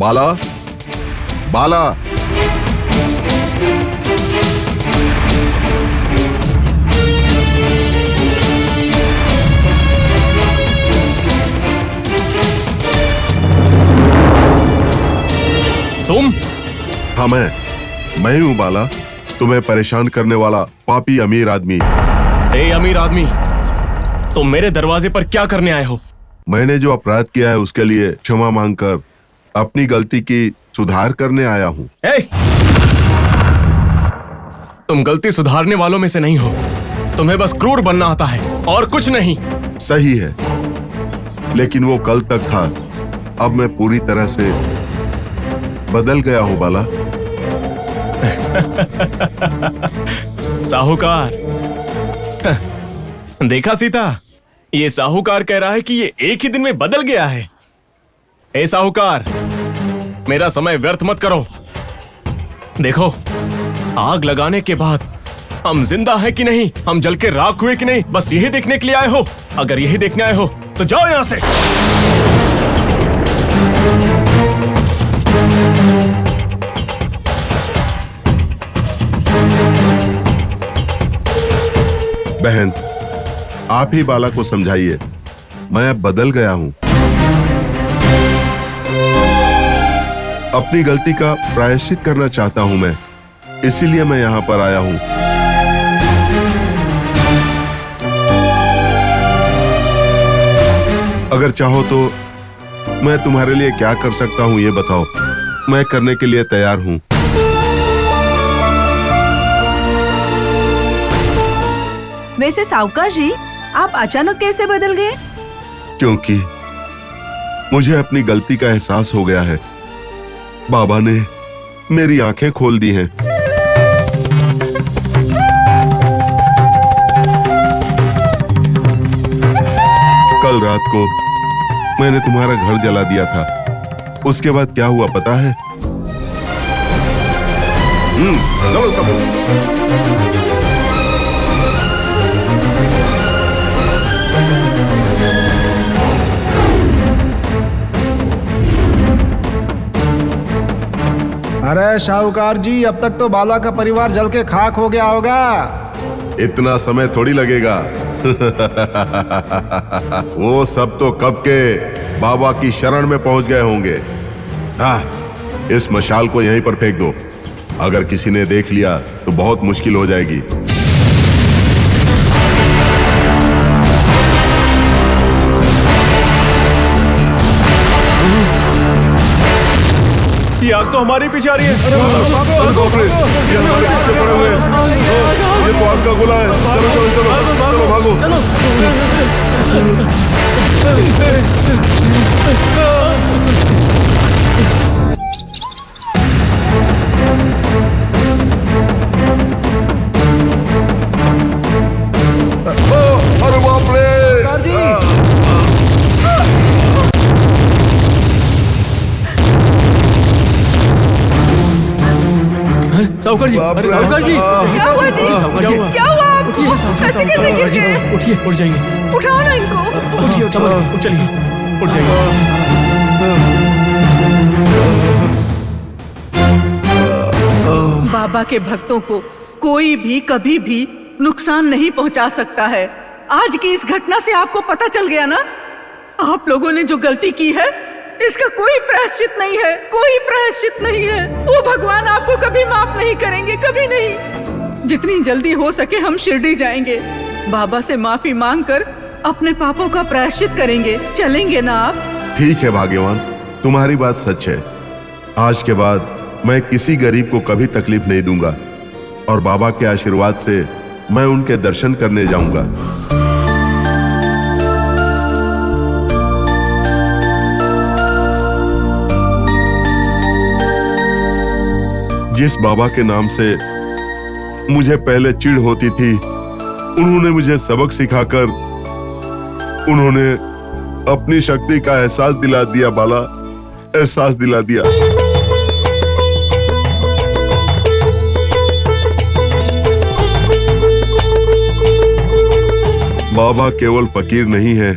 बाला, बाला। तुम? हाँ मैं ही हूँ बाला, तुम्हें परेशान करने वाला पापी अमीर आदमी। ए अमीर आदमी, तुम मेरे दरवाजे पर क्या करने आए हो? मैंने जो अपराध किया है उसके लिए क्षमा मांगकर अपनी गलती की सुधार करने आया हूँ। तुम गलती सुधारने वालों में से नहीं हो, तुम्हें बस क्रूर बनना आता है और कुछ नहीं। सही है, लेकिन वो कल तक था, अब मैं पूरी तरह से बदल गया हूँ बाला। साहूकार, देखा सीता, ये साहूकार कह रहा है कि ये एक ही दिन में बदल गया है। ए साहूकार, मेरा समय व्यर्थ मत करो। देखो, आग लगाने के बाद हम जिंदा हैं कि नहीं, हम जल के राख हुए कि नहीं, बस यही देखने के लिए आए हो। अगर यही देखने आए हो तो जाओ यहां से। बहन, आप ही बाला को समझाइए, मैं अब बदल गया हूं। अपनी गलती का प्रायश्चित करना चाहता हूं मैं, इसीलिए मैं यहां पर आया हूं। अगर चाहो तो मैं तुम्हारे लिए क्या कर सकता हूं ये बताओ, मैं करने के लिए तैयार हूं। वैसे साहूकार जी, आप अचानक कैसे बदल गए? क्योंकि मुझे अपनी गलती का एहसास हो गया है। बाबा ने मेरी आंखें खोल दी हैं। कल रात को मैंने तुम्हारा घर जला दिया था। उसके बाद क्या हुआ पता है? चलो सब। अरे साहूकार जी, अब तक तो बाला का परिवार जल के खाक हो गया होगा। इतना समय थोड़ी लगेगा। वो सब तो कब के बाबा की शरण में पहुंच गए होंगे। हाँ, इस मशाल को यहीं पर फेंक दो। अगर किसी ने देख लिया तो बहुत मुश्किल हो जाएगी। ये आग तो हमारे पीछे आ रही है। अरे बाप रे, ये हमारे पीछे पड़े हुए हैं। ये तो आग का गोला है। चलो चलो चलो चलो भागो। अरे बाप रे, साहूकार जी, अरे साहूकार जी, क्या हुआ जी? क्या हुआ आपको? ऐसे कैसे गिर गए? उठिए, उठ जाइए। उठाओ ना इनको। उठिए, उठ चलिए, उठ जाइए। बाबा के भक्तों को कोई भी कभी भी नुकसान नहीं पहुंचा सकता है। आज की इस घटना से आपको पता चल गया ना, आप लोगों ने जो गलती की है इसका कोई प्रायश्चित नहीं है, कोई प्रायश्चित नहीं है। वो भगवान आपको कभी माफ नहीं करेंगे, कभी नहीं। जितनी जल्दी हो सके हम शिरडी जाएंगे, बाबा से माफी मांगकर अपने पापों का प्रायश्चित करेंगे। चलेंगे ना आप? ठीक है भाग्यवान, तुम्हारी बात सच है। आज के बाद मैं किसी गरीब को कभी तकलीफ नहीं दूंगा और बाबा के आशीर्वाद से मैं उनके दर्शन करने जाऊंगा। जिस बाबा के नाम से मुझे पहले चिढ़ होती थी, उन्होंने मुझे सबक सिखाकर उन्होंने अपनी शक्ति का एहसास दिला दिया बाला, एहसास दिला दिया। बाबा केवल फकीर नहीं है,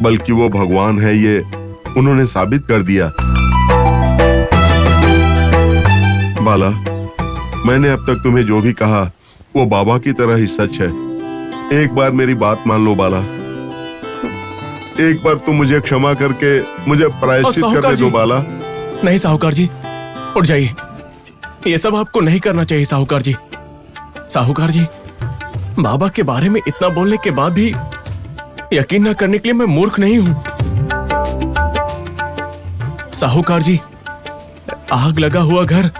बल्कि वो भगवान है, ये उन्होंने साबित कर दिया। बाला, मैंने अब तक तुम्हें जो भी कहा वो बाबा की तरह ही सच है। एक बार मेरी बात मान लो बाला। एक बार तुम मुझे क्षमा करके मुझे प्रायश्चित करने दो बाला। नहीं साहूकार जी, उठ जाइए। ये सब आपको नहीं करना चाहिए साहूकार जी। साहूकार जी, बाबा के बारे में इतना बोलने के बाद भी यकीन न करने के लिए मैं मूर्ख नहीं हूं। साहूकार जी, आग लगा हुआ घर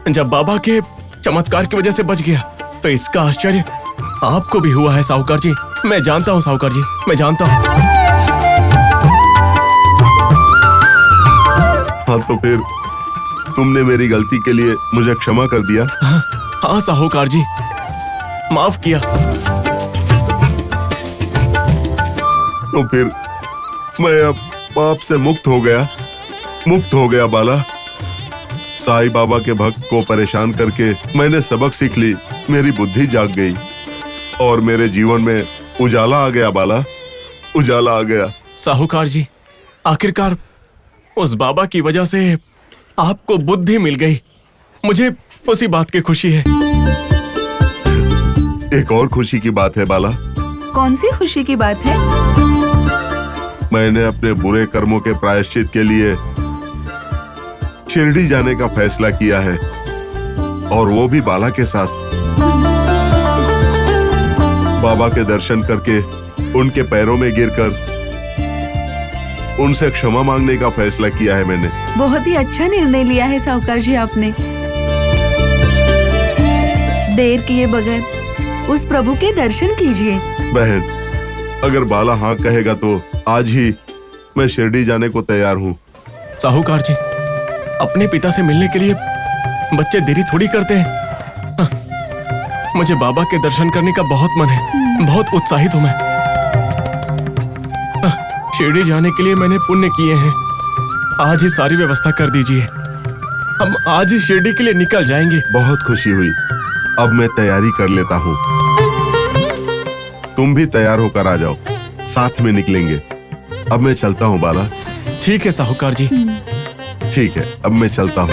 जब बाबा के चमत्कार की वजह से बच गया, तो इसका आश्चर्य आपको भी हुआ है साहूकार जी। मैं जानता हूं साहूकार जी, मैं जानता हूं। हाँ, तो फिर तुमने मेरी गलती के लिए मुझे क्षमा कर दिया? हाँ साहूकार जी, माफ किया। तो फिर मैं अब पाप से मुक्त हो गया बाला। साईं बाबा के भक्त को परेशान करके मैंने सबक सीख ली, मेरी बुद्धि जाग गई और मेरे जीवन में उजाला आ गया बाला, उजाला आ गया। साहूकार जी, आखिरकार उस बाबा की वजह से आपको बुद्धि मिल गई। मुझे उसी बात की खुशी है। एक और खुशी की बात है बाला। कौन सी खुशी की बात है? मैंने अपने बुरे कर्मों के प्रायश्चित के लिए शिरडी जाने का फैसला किया है, और वो भी बाला के साथ। बाबा के दर्शन करके उनके पैरों में गिरकर उनसे क्षमा मांगने का फैसला किया है मैंने। बहुत ही अच्छा निर्णय लिया है साहूकार जी आपने। देर किए बगैर उस प्रभु के दर्शन कीजिए। बहन, अगर बाला हाँ कहेगा तो आज ही मैं शिरडी जाने को तैयार हूँ। साहूकार जी, अपने पिता से मिलने के लिए बच्चे देरी थोड़ी करते हैं। मुझे बाबा के दर्शन करने का बहुत मन है, बहुत उत्साहित हूं मैं। शिरडी जाने के लिए मैंने पुण्य किए हैं। आज ही सारी व्यवस्था कर दीजिए, हम आज ही शिरडी के लिए निकल जाएंगे। बहुत खुशी हुई, अब मैं तैयारी कर लेता हूँ। तुम भी तैयार होकर आ जाओ, साथ में निकलेंगे। अब मैं चलता हूँ बाला। ठीक है साहूकार जी। ठीक है, अब मैं चलता हूँ।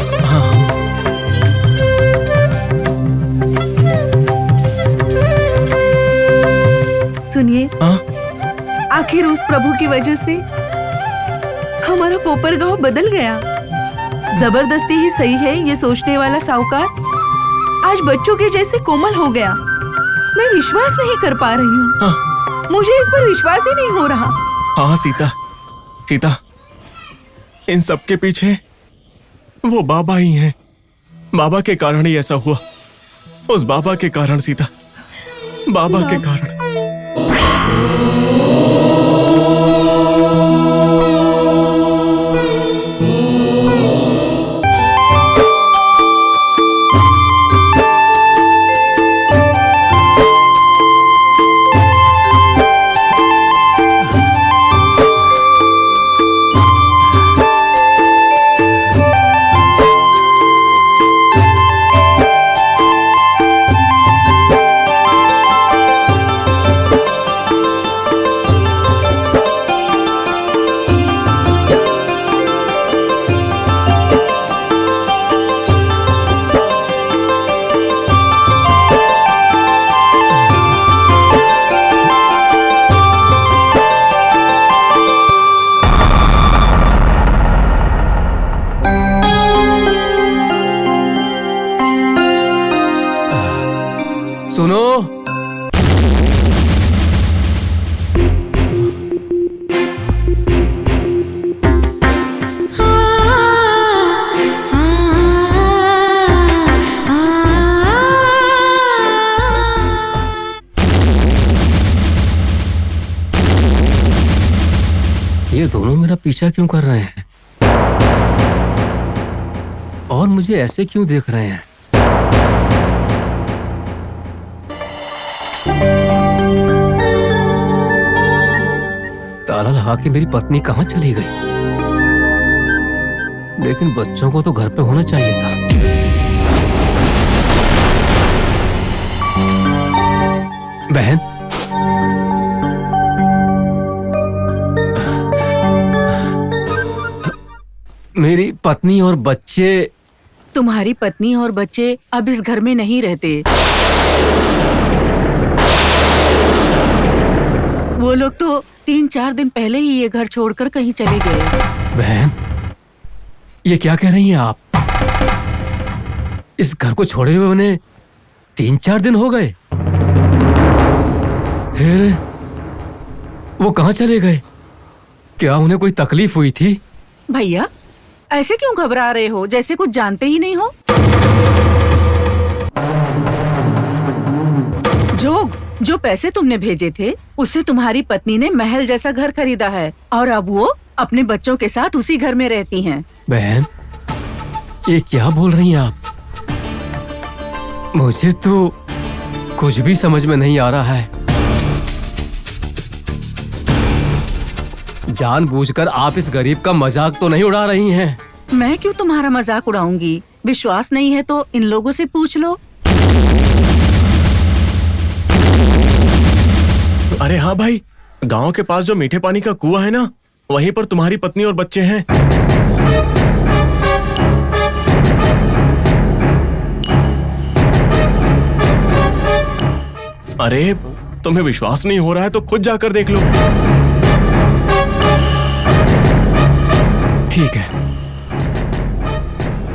सुनिए, हाँ? आखिर उस प्रभु की वजह से हमारा कोपर गांव बदल गया। जबरदस्ती ही सही है ये सोचने वाला साहूकार आज बच्चों के जैसे कोमल हो गया। मैं विश्वास नहीं कर पा रही हूँ। हाँ। मुझे इस पर विश्वास ही नहीं हो रहा। हाँ सीता, सीता, इन सब के पीछे वो बाबा ही हैं। बाबा के कारण ही ऐसा हुआ। उस बाबा के कारण सीता, बाबा के कारण। सुनो, ये दोनों मेरा पीछा क्यों कर रहे हैं और मुझे ऐसे क्यों देख रहे हैं? ताला लगा के मेरी पत्नी कहाँ चली गई? लेकिन बच्चों को तो घर पे होना चाहिए था। बहन, मेरी पत्नी और बच्चे तुम्हारी पत्नी और बच्चे अब इस घर में नहीं रहते। वो लोग तो 3-4 दिन पहले ही ये घर छोड़कर कहीं चले गए। बहन, ये क्या कह रही हैं आप? इस घर को छोड़े हुए उन्हें 3-4 दिन हो गए। फिर वो कहाँ चले गए? क्या उन्हें कोई तकलीफ हुई थी? भैया, ऐसे क्यों घबरा रहे हो, जैसे कुछ जानते ही नहीं हो? जो पैसे तुमने भेजे थे उससे तुम्हारी पत्नी ने महल जैसा घर खरीदा है और अब वो अपने बच्चों के साथ उसी घर में रहती हैं। बहन, ये क्या बोल रही हैं आप? मुझे तो कुछ भी समझ में नहीं आ रहा है। जानबूझकर आप इस गरीब का मजाक तो नहीं उड़ा रही हैं? मैं क्यों तुम्हारा मजाक उड़ाऊंगी? विश्वास नहीं है तो इन लोगों से पूछ लो। अरे हाँ भाई, गांव के पास जो मीठे पानी का कुआं है ना, वहीं पर तुम्हारी पत्नी और बच्चे हैं। अरे तुम्हें विश्वास नहीं हो रहा है तो खुद जाकर देख लो। ठीक है,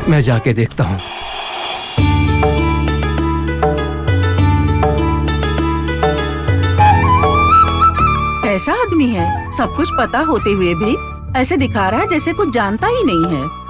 मैं जाके देखता हूँ। ऐसा आदमी है, सब कुछ पता होते हुए भी ऐसे दिखा रहा है जैसे कुछ जानता ही नहीं है।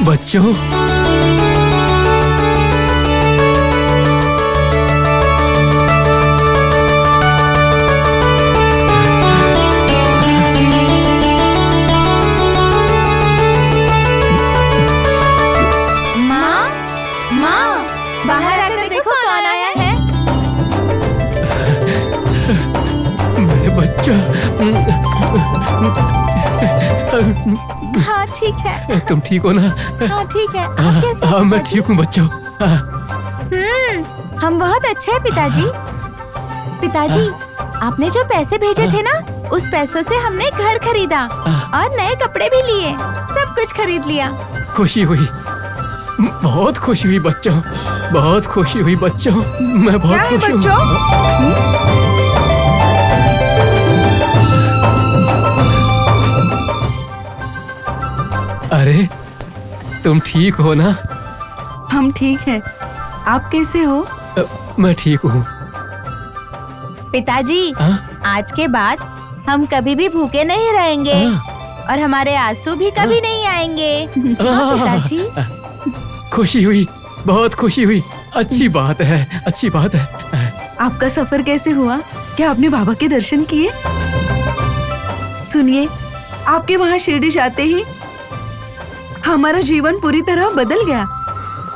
बच्चों, माँ, बाहर आकर देखो कौन आया है। मेरे बच्चा। हाँ ठीक है। तुम ठीक हो ना? हाँ ठीक है। आप कैसे हैं हाँ, मैं पिताजी? ठीक हूँ बच्चों। हम बहुत अच्छे हैं पिताजी। पिताजी, आपने जो पैसे भेजे थे ना, उस पैसों से हमने घर खरीदा और नए कपड़े भी लिए, सब कुछ खरीद लिया। खुशी हुई, बहुत खुशी हुई बच्चों, बहुत खुशी हुई बच्चों। मैं बहुत क्या है खुश हूँ। बच्चों? अरे, तुम ठीक हो ना? हम ठीक हैं। आप कैसे हो? मैं ठीक हूँ। पिताजी, हाँ? आज के बाद हम कभी भी भूखे नहीं रहेंगे और हमारे आंसू भी कभी नहीं आएंगे। हाँ, पिताजी। खुशी हुई, बहुत खुशी हुई। अच्छी बात है, अच्छी बात है। आपका सफर कैसे हुआ? क्या आपने बाबा के दर्शन किए? सुनिए, आपके वहाँ शिरडी जाते ही हमारा जीवन पूरी तरह बदल गया।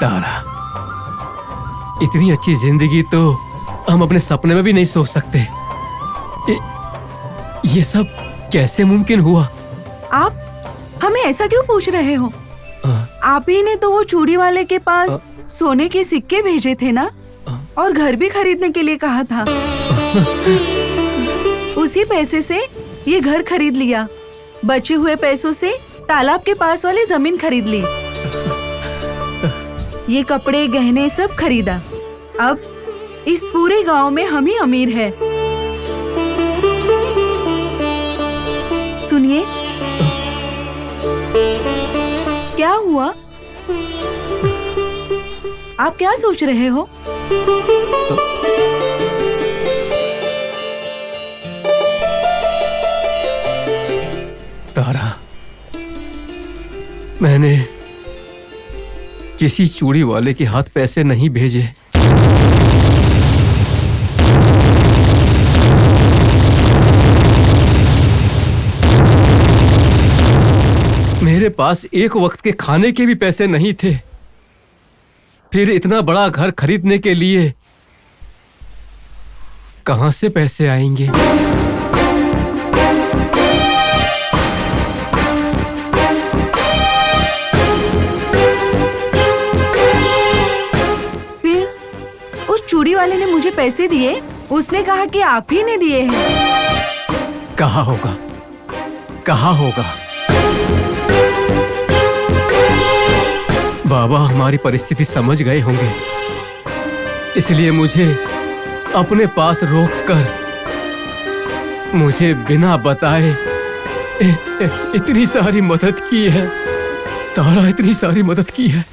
तारा, इतनी अच्छी जिंदगी तो हम अपने सपने में भी नहीं सोच सकते। ये सब कैसे मुमकिन हुआ? आप हमें ऐसा क्यों पूछ रहे हो? आप ही ने तो वो चूड़ी वाले के पास सोने के सिक्के भेजे थे ना, और घर भी खरीदने के लिए कहा था। उसी पैसे से ये घर खरीद लिया। बचे हुए पैसों से तालाब के पास वाली जमीन खरीद ली। ये कपड़े गहने सब खरीदा। अब इस पूरे गांव में हम ही अमीर हैं। सुनिए, क्या हुआ? आप क्या सोच रहे हो? तारा, मैंने किसी चूड़ी वाले के हाथ पैसे नहीं भेजे। मेरे पास एक वक्त के खाने के भी पैसे नहीं थे, फिर इतना बड़ा घर खरीदने के लिए कहां से पैसे आएंगे? फिर उस चूड़ी वाले ने मुझे पैसे दिए, उसने कहा कि आप ही ने दिए हैं। कहा होगा, कहा होगा। बाबा हमारी परिस्थिति समझ गए होंगे, इसलिए मुझे अपने पास रोककर मुझे बिना बताए इतनी सारी मदद की है। तारा, इतनी सारी मदद की है।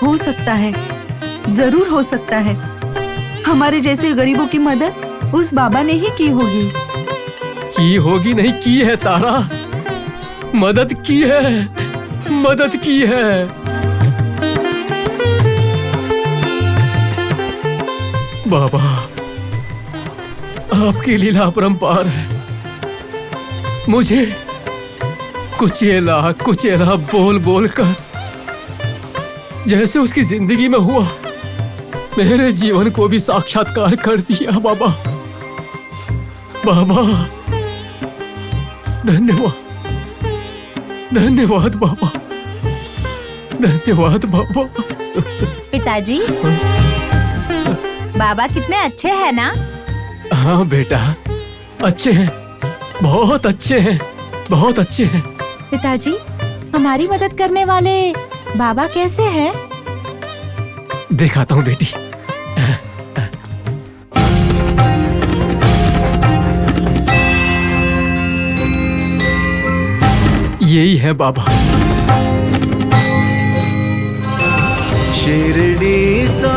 हो सकता है, जरूर हो सकता है, हमारे जैसे गरीबों की मदद उस बाबा ने ही की होगी। की होगी नहीं, की है तारा, मदद की है, मदद की है। बाबा, आपकी लीला अपरंपार है। मुझे कुचेला कुचेला बोल बोल कर जैसे उसकी जिंदगी में हुआ, मेरे जीवन को भी साक्षात्कार कर दिया। बाबा, बाबा, धन्यवाद, धन्यवाद बाबा, धन्यवाद बाबा। पिताजी, बाबा कितने अच्छे हैं ना? हाँ बेटा, अच्छे हैं, बहुत अच्छे हैं, बहुत अच्छे हैं। पिताजी, हमारी मदद करने वाले बाबा कैसे हैं? दिखाता हूँ बेटी। यही है बाबा। शिरडी सा